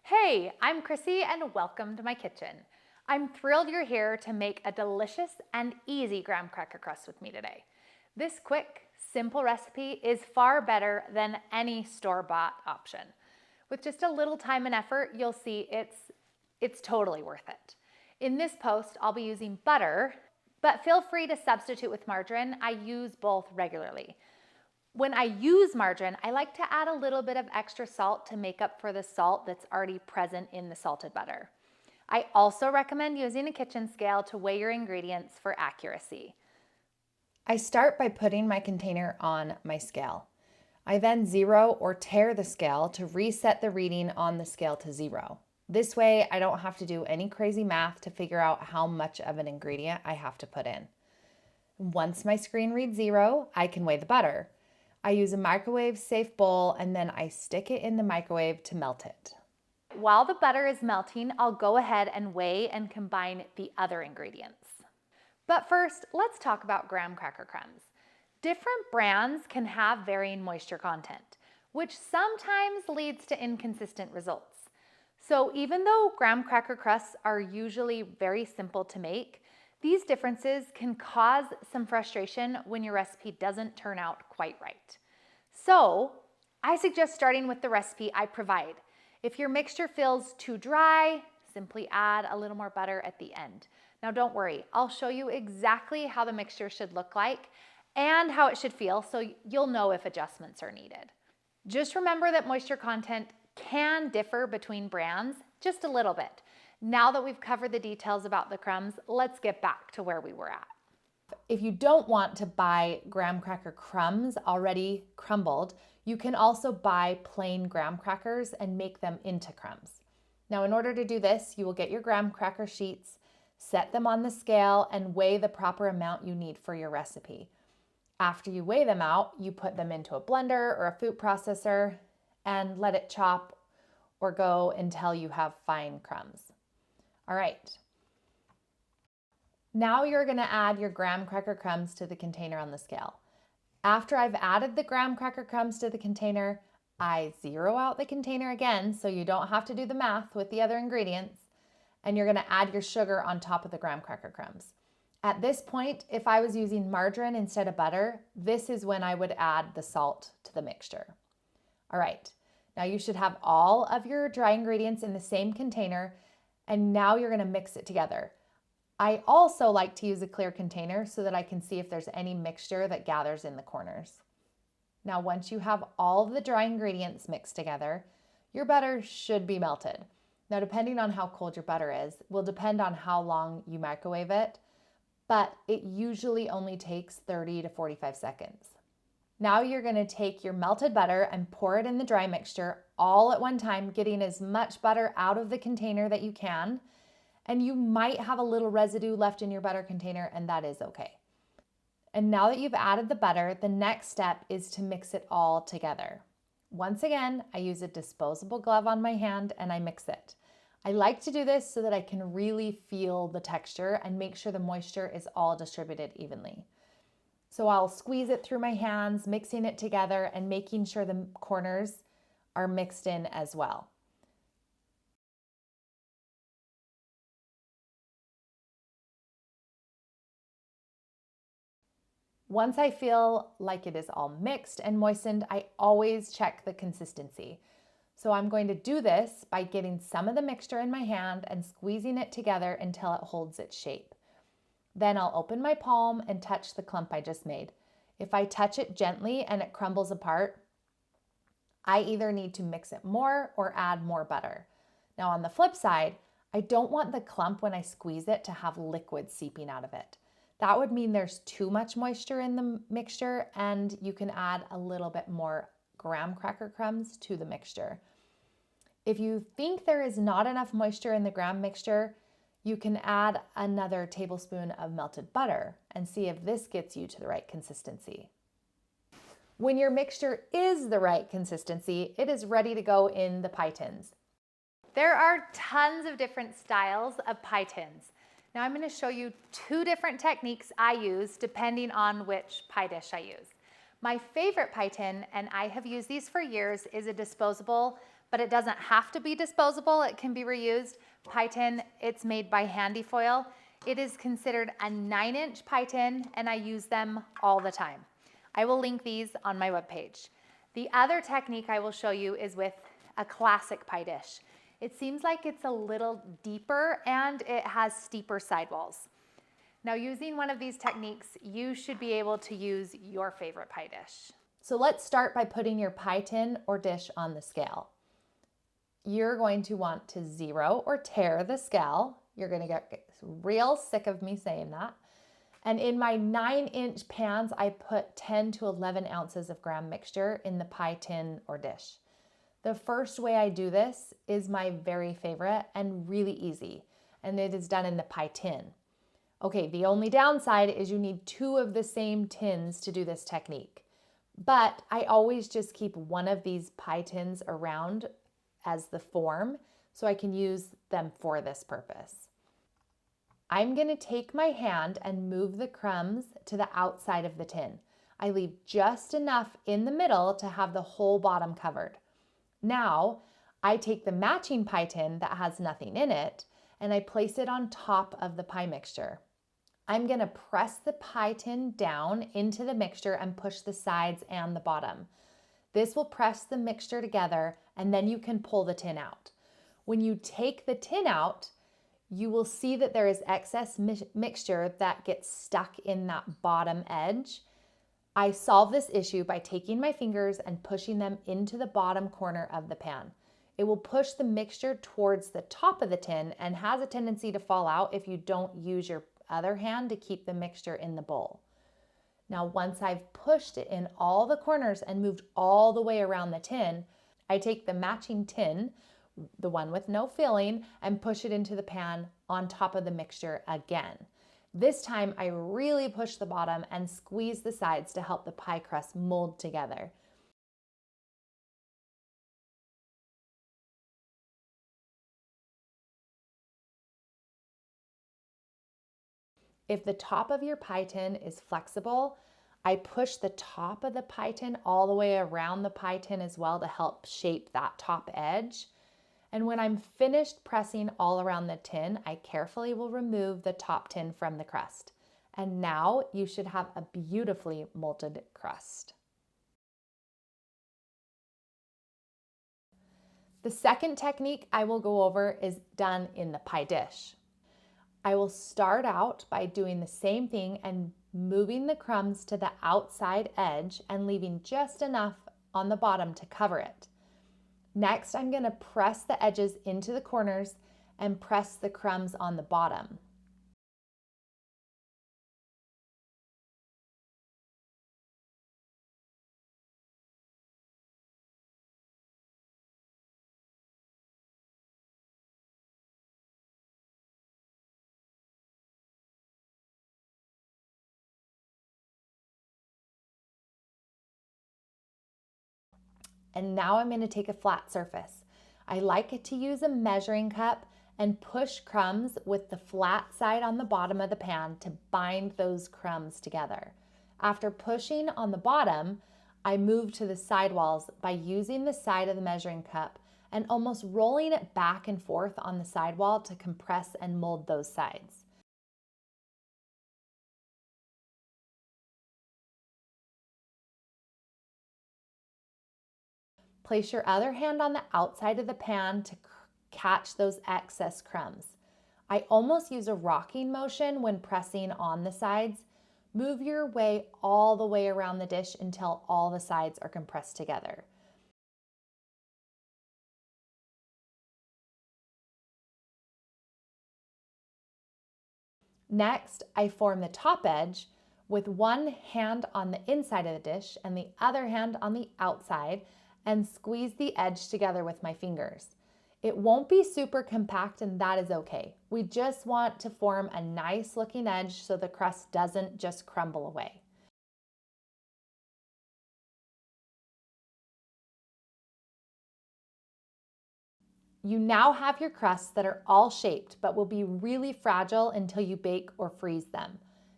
Hey, I'm Chrissy and welcome to my kitchen. I'm thrilled you're here to make a delicious and easy graham cracker crust with me today. This quick, simple recipe is far better than any store-bought option. With just a little time and effort, you'll see it's totally worth it. In this post, I'll be using butter, but feel free to substitute with margarine. I use both regularly. When I use margarine, I like to add a little bit of extra salt to make up for the salt that's already present in the salted butter. I also recommend using a kitchen scale to weigh your ingredients for accuracy. I start by putting my container on my scale. I then zero or tear the scale to reset the reading on the scale to 0. This way, I don't have to do any crazy math to figure out how much of an ingredient I have to put in. Once my screen reads 0, I can weigh the butter. I use a microwave-safe bowl and then I stick it in the microwave to melt it. While the butter is melting, I'll go ahead and weigh and combine the other ingredients. But first, let's talk about graham cracker crumbs. Different brands can have varying moisture content, which sometimes leads to inconsistent results. So even though graham cracker crusts are usually very simple to make, these differences can cause some frustration when your recipe doesn't turn out quite right. So I suggest starting with the recipe I provide. If your mixture feels too dry, simply add a little more butter at the end. Now don't worry, I'll show you exactly how the mixture should look like and how it should feel so you'll know if adjustments are needed. Just remember that moisture content can differ between brands just a little bit. Now that we've covered the details about the crumbs, let's get back to where we were at. If you don't want to buy graham cracker crumbs already crumbled, you can also buy plain graham crackers and make them into crumbs. Now, in order to do this, you will get your graham cracker sheets, set them on the scale, and weigh the proper amount you need for your recipe. After you weigh them out, you put them into a blender or a food processor and let it chop or go until you have fine crumbs. All right. Now you're going to add your graham cracker crumbs to the container on the scale. After I've added the graham cracker crumbs to the container, I zero out the container again so you don't have to do the math with the other ingredients, and you're going to add your sugar on top of the graham cracker crumbs. At this point, if I was using margarine instead of butter, this is when I would add the salt to the mixture. All right, now you should have all of your dry ingredients in the same container, and now you're going to mix it together. I also like to use a clear container so that I can see if there's any mixture that gathers in the corners. Now, once you have all of the dry ingredients mixed together, your butter should be melted. Now, depending on how cold your butter is, will depend on how long you microwave it, but it usually only takes 30 to 45 seconds. Now you're going to take your melted butter and pour it in the dry mixture all at one time, getting as much butter out of the container that you can. And you might have a little residue left in your butter container, and that is okay. And now that you've added the butter, the next step is to mix it all together. Once again, I use a disposable glove on my hand and I mix it. I like to do this so that I can really feel the texture and make sure the moisture is all distributed evenly. So I'll squeeze it through my hands, mixing it together and making sure the corners are mixed in as well. Once I feel like it is all mixed and moistened, I always check the consistency. So I'm going to do this by getting some of the mixture in my hand and squeezing it together until it holds its shape. Then I'll open my palm and touch the clump I just made. If I touch it gently and it crumbles apart, I either need to mix it more or add more butter. Now on the flip side, I don't want the clump when I squeeze it to have liquid seeping out of it. That would mean there's too much moisture in the mixture and you can add a little bit more graham cracker crumbs to the mixture. If you think there is not enough moisture in the graham mixture, you can add another tablespoon of melted butter and see if this gets you to the right consistency. When your mixture is the right consistency, it is ready to go in the pie tins. There are tons of different styles of pie tins. Now I'm going to show you 2 different techniques I use depending on which pie dish I use. My favorite pie tin, and I have used these for years, is a disposable but it doesn't have to be disposable. It can be reused. Pie tin, it's made by Handy Foil. It is considered a 9-inch pie tin, and I use them all the time. I will link these on my webpage. The other technique I will show you is with a classic pie dish. It seems like it's a little deeper and it has steeper sidewalls. Now, using one of these techniques, you should be able to use your favorite pie dish. So let's start by putting your pie tin or dish on the scale. You're going to want to zero or tare the scale. You're going to get real sick of me saying that. And in my 9-inch pans, I put 10 to 11 ounces of graham mixture in the pie tin or dish. The first way I do this is my very favorite and really easy, and it is done in the pie tin. Okay, the only downside is you need 2 of the same tins to do this technique. But I always just keep one of these pie tins around as the form so I can use them for this purpose. I'm going to take my hand and move the crumbs to the outside of the tin. I leave just enough in the middle to have the whole bottom covered. Now, I take the matching pie tin that has nothing in it and I place it on top of the pie mixture. I'm going to press the pie tin down into the mixture and push the sides and the bottom. This will press the mixture together and then you can pull the tin out. When you take the tin out, you will see that there is excess mixture that gets stuck in that bottom edge. I solve this issue by taking my fingers and pushing them into the bottom corner of the pan. It will push the mixture towards the top of the tin and has a tendency to fall out if you don't use your other hand to keep the mixture in the bowl. Now, once I've pushed it in all the corners and moved all the way around the tin, I take the matching tin, the one with no filling, and push it into the pan on top of the mixture again. This time I really push the bottom and squeeze the sides to help the pie crust mold together. If the top of your pie tin is flexible, I push the top of the pie tin all the way around the pie tin as well to help shape that top edge. And when I'm finished pressing all around the tin, I carefully will remove the top tin from the crust. And now you should have a beautifully molded crust. The second technique I will go over is done in the pie dish. I will start out by doing the same thing and moving the crumbs to the outside edge and leaving just enough on the bottom to cover it. Next, I'm going to press the edges into the corners and press the crumbs on the bottom. And now I'm going to take a flat surface. I like to use a measuring cup and push crumbs with the flat side on the bottom of the pan to bind those crumbs together. After pushing on the bottom, I move to the sidewalls by using the side of the measuring cup and almost rolling it back and forth on the sidewall to compress and mold those sides. Place your other hand on the outside of the pan to catch those excess crumbs. I almost use a rocking motion when pressing on the sides. Move your way all the way around the dish until all the sides are compressed together. Next, I form the top edge with one hand on the inside of the dish and the other hand on the outside and squeeze the edge together with my fingers. It won't be super compact and that is okay. We just want to form a nice looking edge so the crust doesn't just crumble away. You now have your crusts that are all shaped but will be really fragile until you bake or freeze them.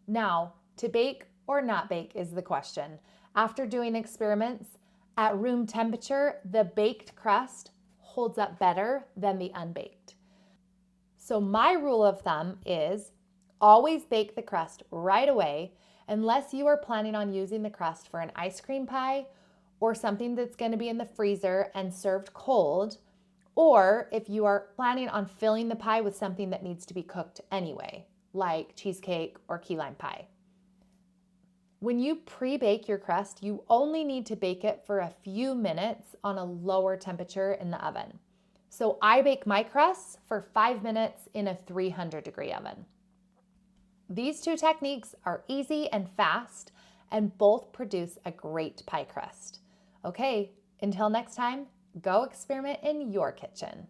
Now, to bake or not bake is the question. After doing experiments, at room temperature, the baked crust holds up better than the unbaked. So my rule of thumb is always bake the crust right away unless you are planning on using the crust for an ice cream pie or something that's going to be in the freezer and served cold, or if you are planning on filling the pie with something that needs to be cooked anyway, like cheesecake or key lime pie. When you pre-bake your crust, you only need to bake it for a few minutes on a lower temperature in the oven. So I bake my crusts for 5 minutes in a 300-degree oven. These two techniques are easy and fast, and both produce a great pie crust. Okay, until next time, go experiment in your kitchen.